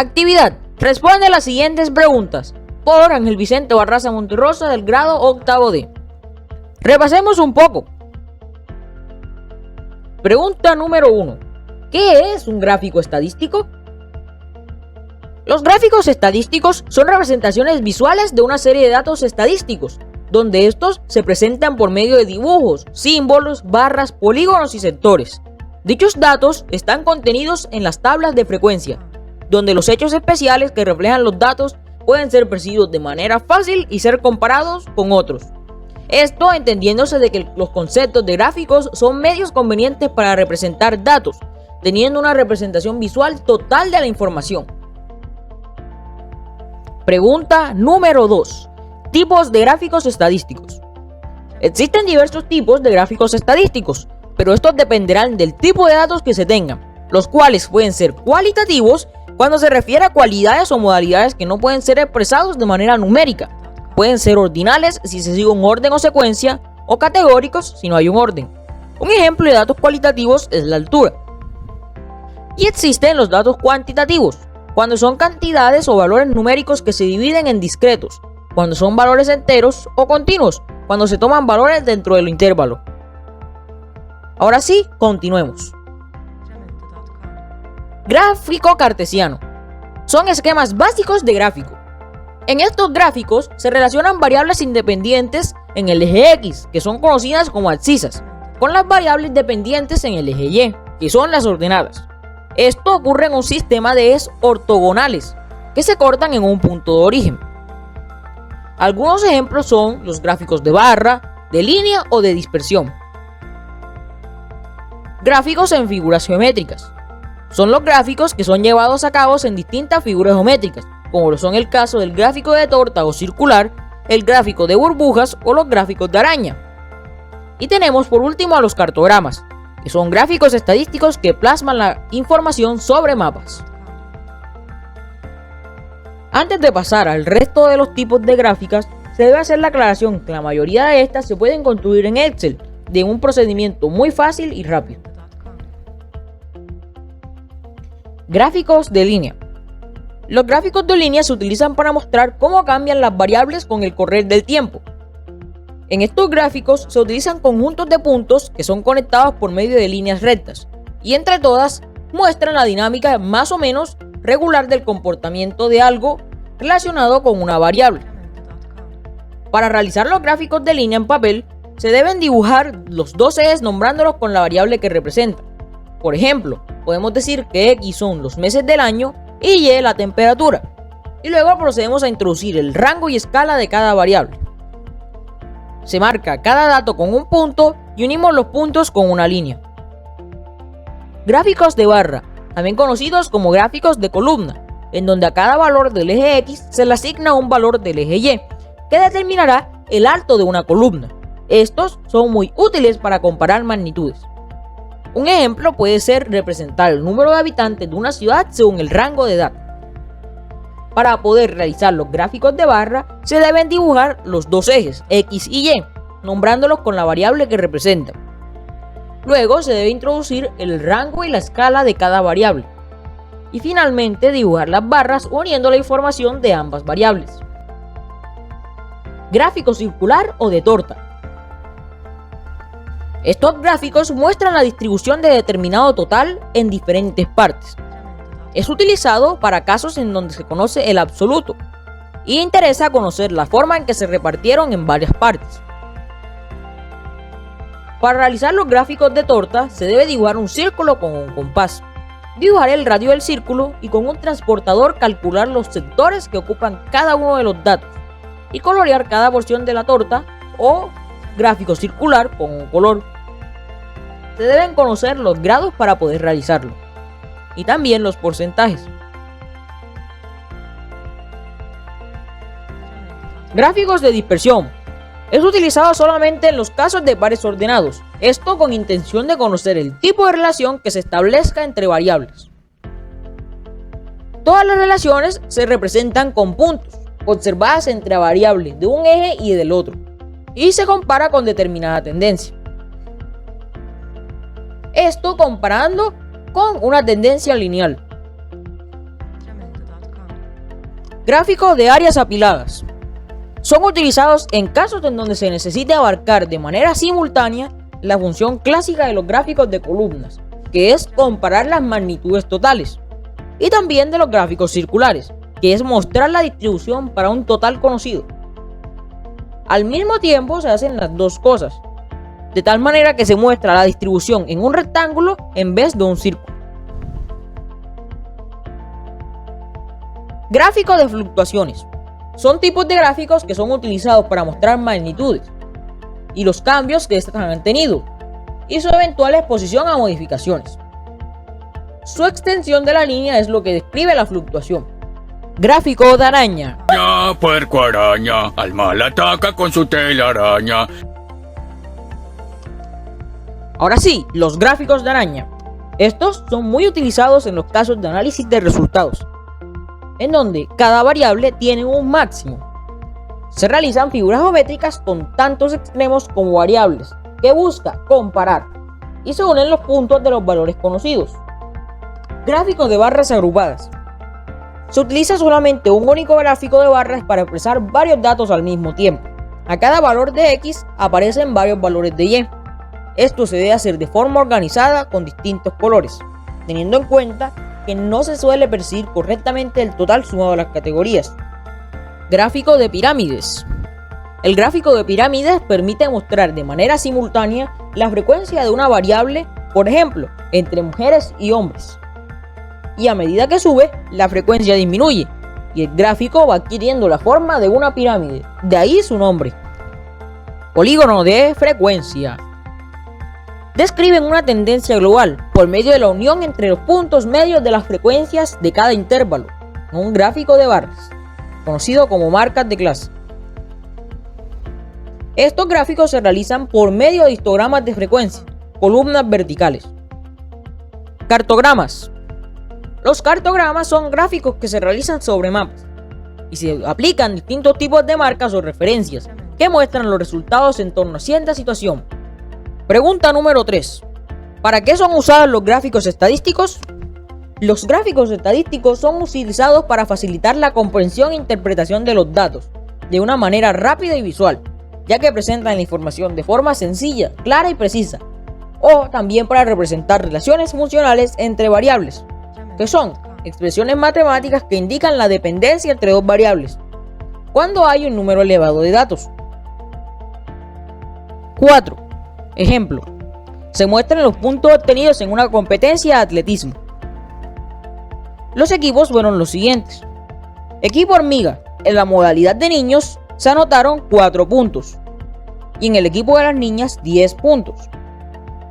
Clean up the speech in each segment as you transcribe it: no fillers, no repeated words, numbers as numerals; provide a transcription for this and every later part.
Actividad. Responde las siguientes preguntas por Ángel Vicente Barraza Monterrosa del grado octavo D. Repasemos un poco. Pregunta número 1. ¿Qué es un gráfico estadístico? Los gráficos estadísticos son representaciones visuales de una serie de datos estadísticos, donde estos se presentan por medio de dibujos, símbolos, barras, polígonos y sectores. Dichos datos están contenidos en las tablas de frecuencia, donde los hechos especiales que reflejan los datos pueden ser percibidos de manera fácil y ser comparados con otros. Esto entendiéndose de que los conceptos de gráficos son medios convenientes para representar datos, teniendo una representación visual total de la información. Pregunta número 2. Tipos de gráficos estadísticos. Existen diversos tipos de gráficos estadísticos, pero estos dependerán del tipo de datos que se tengan, los cuales pueden ser cualitativos cuando se refiere a cualidades o modalidades que no pueden ser expresados de manera numérica. Pueden ser ordinales si se sigue un orden o secuencia, o categóricos si no hay un orden. Un ejemplo de datos cualitativos es la altura. Y existen los datos cuantitativos, cuando son cantidades o valores numéricos que se dividen en discretos, cuando son valores enteros o continuos, cuando se toman valores dentro del intervalo. Ahora sí, continuemos. Gráfico cartesiano. Son esquemas básicos de gráfico. En estos gráficos se relacionan variables independientes en el eje X, que son conocidas como abscisas, con las variables dependientes en el eje Y, que son las ordenadas. Esto ocurre en un sistema de ejes ortogonales, que se cortan en un punto de origen. Algunos ejemplos son los gráficos de barra, de línea o de dispersión. Gráficos en figuras geométricas. Son los gráficos que son llevados a cabo en distintas figuras geométricas, como lo son el caso del gráfico de torta o circular, el gráfico de burbujas o los gráficos de araña. Y tenemos por último a los cartogramas, que son gráficos estadísticos que plasman la información sobre mapas. Antes de pasar al resto de los tipos de gráficas, se debe hacer la aclaración que la mayoría de estas se pueden construir en Excel, de un procedimiento muy fácil y rápido. Gráficos de línea. Los gráficos de línea se utilizan para mostrar cómo cambian las variables con el correr del tiempo. En estos gráficos se utilizan conjuntos de puntos que son conectados por medio de líneas rectas, y entre todas muestran la dinámica más o menos regular del comportamiento de algo relacionado con una variable. Para realizar los gráficos de línea en papel, se deben dibujar los dos ejes nombrándolos con la variable que representan. Por ejemplo, podemos decir que X son los meses del año y Y la temperatura, y luego procedemos a introducir el rango y escala de cada variable. Se marca cada dato con un punto y unimos los puntos con una línea. Gráficos de barra, también conocidos como gráficos de columna, en donde a cada valor del eje X se le asigna un valor del eje Y, que determinará el alto de una columna. Estos son muy útiles para comparar magnitudes. Un ejemplo puede ser representar el número de habitantes de una ciudad según el rango de edad. Para poder realizar los gráficos de barra, se deben dibujar los dos ejes, X y Y, nombrándolos con la variable que representan. Luego se debe introducir el rango y la escala de cada variable. Y finalmente dibujar las barras uniendo la información de ambas variables. Gráfico circular o de torta. Estos gráficos muestran la distribución de determinado total en diferentes partes. Es utilizado para casos en donde se conoce el absoluto y interesa conocer la forma en que se repartieron en varias partes. Para realizar los gráficos de torta se debe dibujar un círculo con un compás, dibujar el radio del círculo y con un transportador calcular los sectores que ocupan cada uno de los datos y colorear cada porción de la torta o gráfico circular con un color. Se deben conocer los grados para poder realizarlo y también los porcentajes. Gráficos de dispersión. Es utilizado solamente en los casos de pares ordenados, esto con intención de conocer el tipo de relación que se establezca entre variables. Todas las relaciones se representan con puntos, observadas entre variables de un eje y del otro, y se compara con determinada tendencia. Esto comparando con una tendencia lineal. Gráficos de áreas apiladas. Son utilizados en casos en donde se necesite abarcar de manera simultánea la función clásica de los gráficos de columnas, que es comparar las magnitudes totales, y también de los gráficos circulares, que es mostrar la distribución para un total conocido. Al mismo tiempo se hacen las dos cosas, de tal manera que se muestra la distribución en un rectángulo en vez de un círculo. Gráficos de fluctuaciones. Son tipos de gráficos que son utilizados para mostrar magnitudes y los cambios que éstas han tenido y su eventual exposición a modificaciones. Su extensión de la línea es lo que describe la fluctuación. Gráfico de araña. Ya, puerco araña, al mal ataca con su telaraña. Ahora sí, los gráficos de araña. Estos son muy utilizados en los casos de análisis de resultados, en donde cada variable tiene un máximo. Se realizan figuras geométricas con tantos extremos como variables, que busca comparar, y se unen los puntos de los valores conocidos. Gráficos de barras agrupadas. Se utiliza solamente un único gráfico de barras para expresar varios datos al mismo tiempo. A cada valor de X aparecen varios valores de Y. Esto se debe hacer de forma organizada con distintos colores, teniendo en cuenta que no se suele percibir correctamente el total sumado a las categorías. Gráfico de pirámides. El gráfico de pirámides permite mostrar de manera simultánea la frecuencia de una variable, por ejemplo, entre mujeres y hombres. Y a medida que sube, la frecuencia disminuye, y el gráfico va adquiriendo la forma de una pirámide, de ahí su nombre. Polígono de frecuencia. Describen una tendencia global por medio de la unión entre los puntos medios de las frecuencias de cada intervalo, en un gráfico de barras, conocido como marcas de clase. Estos gráficos se realizan por medio de histogramas de frecuencia, columnas verticales. Cartogramas. Los cartogramas son gráficos que se realizan sobre mapas y se aplican distintos tipos de marcas o referencias que muestran los resultados en torno a cierta situación. Pregunta número 3. ¿Para qué son usados los gráficos estadísticos? Los gráficos estadísticos son utilizados para facilitar la comprensión e interpretación de los datos de una manera rápida y visual, ya que presentan la información de forma sencilla, clara y precisa, o también para representar relaciones funcionales entre variables, que son expresiones matemáticas que indican la dependencia entre dos variables, cuando hay un número elevado de datos. 4. Ejemplo. Se muestran los puntos obtenidos en una competencia de atletismo. Los equipos fueron los siguientes. Equipo hormiga, en la modalidad de niños, se anotaron 4 puntos. Y en el equipo de las niñas, 10 puntos.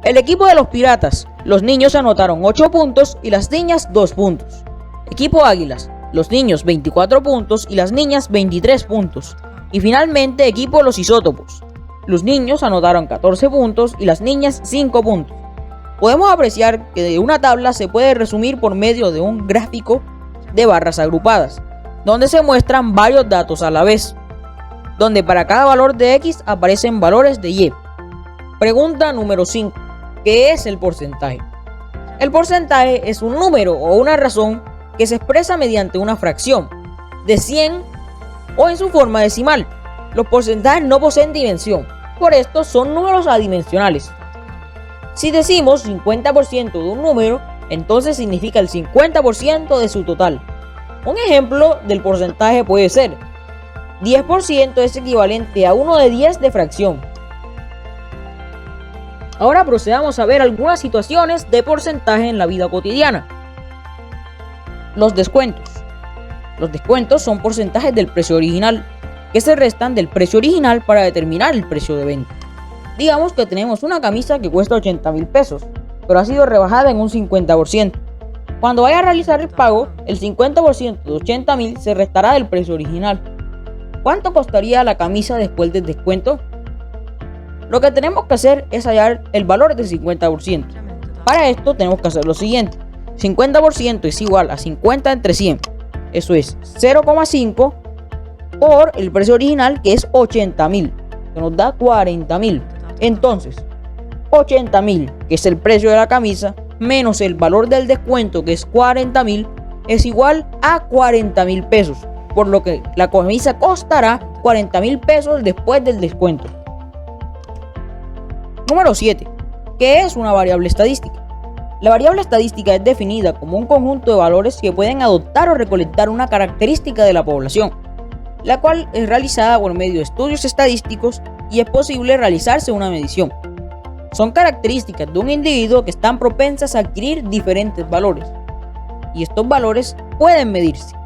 El equipo de los piratas, los niños anotaron 8 puntos y las niñas 2 puntos. Equipo águilas, los niños 24 puntos y las niñas 23 puntos. Y finalmente equipo los isótopos. Los niños anotaron 14 puntos y las niñas 5 puntos. Podemos apreciar que una tabla se puede resumir por medio de un gráfico de barras agrupadas, donde se muestran varios datos a la vez, donde para cada valor de X aparecen valores de Y. Pregunta número 5. ¿Qué es el porcentaje? El porcentaje es un número o una razón que se expresa mediante una fracción de 100 o en su forma decimal. Los porcentajes no poseen dimensión, por esto son números adimensionales. Si decimos 50% de un número, entonces significa el 50% de su total. Un ejemplo del porcentaje puede ser 10% es equivalente a 1 de 10 de fracción. Ahora procedamos a ver algunas situaciones de porcentaje en la vida cotidiana. Los descuentos. Los descuentos son porcentajes del precio original, que se restan del precio original para determinar el precio de venta. Digamos que tenemos una camisa que cuesta 80,000 pesos, pero ha sido rebajada en un 50%. Cuando vaya a realizar el pago, el 50% de 80,000 se restará del precio original. ¿Cuánto costaría la camisa después del descuento? Lo que tenemos que hacer es hallar el valor del 50%. Para esto tenemos que hacer lo siguiente. 50% es igual a 50 entre 100. Eso es 0,5 por el precio original, que es 80,000, que nos da 40,000. Entonces, 80,000, que es el precio de la camisa, menos el valor del descuento, que es 40,000, es igual a 40,000 pesos. por lo que la camisa costará 40.000 pesos después del descuento. Número 7. ¿Qué es una variable estadística? La variable estadística es definida como un conjunto de valores que pueden adoptar o recolectar una característica de la población, la cual es realizada por medio de estudios estadísticos y es posible realizarse una medición. Son características de un individuo que están propensas a adquirir diferentes valores, y estos valores pueden medirse.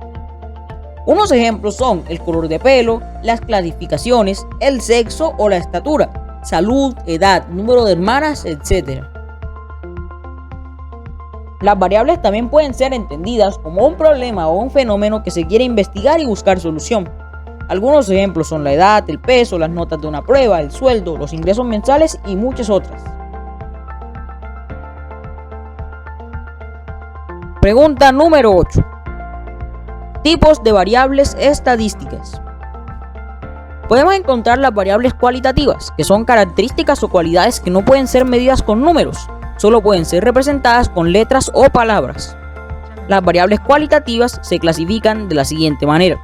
Unos ejemplos son el color de pelo, las clasificaciones, el sexo o la estatura, salud, edad, número de hermanas, etc. Las variables también pueden ser entendidas como un problema o un fenómeno que se quiere investigar y buscar solución. Algunos ejemplos son la edad, el peso, las notas de una prueba, el sueldo, los ingresos mensuales y muchas otras. Pregunta número 8. Tipos de variables estadísticas. Podemos encontrar las variables cualitativas, que son características o cualidades que no pueden ser medidas con números, solo pueden ser representadas con letras o palabras. Las variables cualitativas se clasifican de la siguiente manera.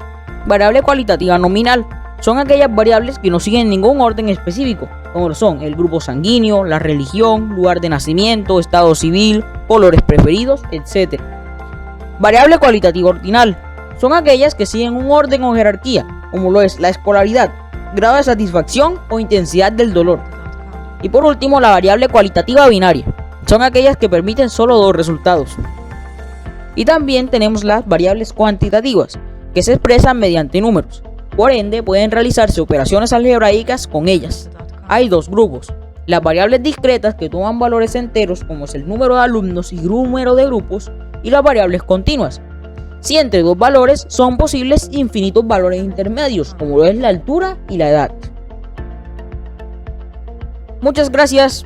Variable cualitativa nominal son aquellas variables que no siguen ningún orden específico, como son el grupo sanguíneo, la religión, lugar de nacimiento, estado civil, colores preferidos, etc. Variable cualitativa ordinal son aquellas que siguen un orden o jerarquía, como lo es la escolaridad, grado de satisfacción o intensidad del dolor. Y por último, la variable cualitativa binaria son aquellas que permiten solo dos resultados. Y también tenemos las variables cuantitativas, que se expresan mediante números. Por ende, pueden realizarse operaciones algebraicas con ellas. Hay dos grupos: las variables discretas, que toman valores enteros como es el número de alumnos y número de grupos, y las variables continuas. Si entre dos valores son posibles infinitos valores intermedios, como lo es la altura y la edad. Muchas gracias.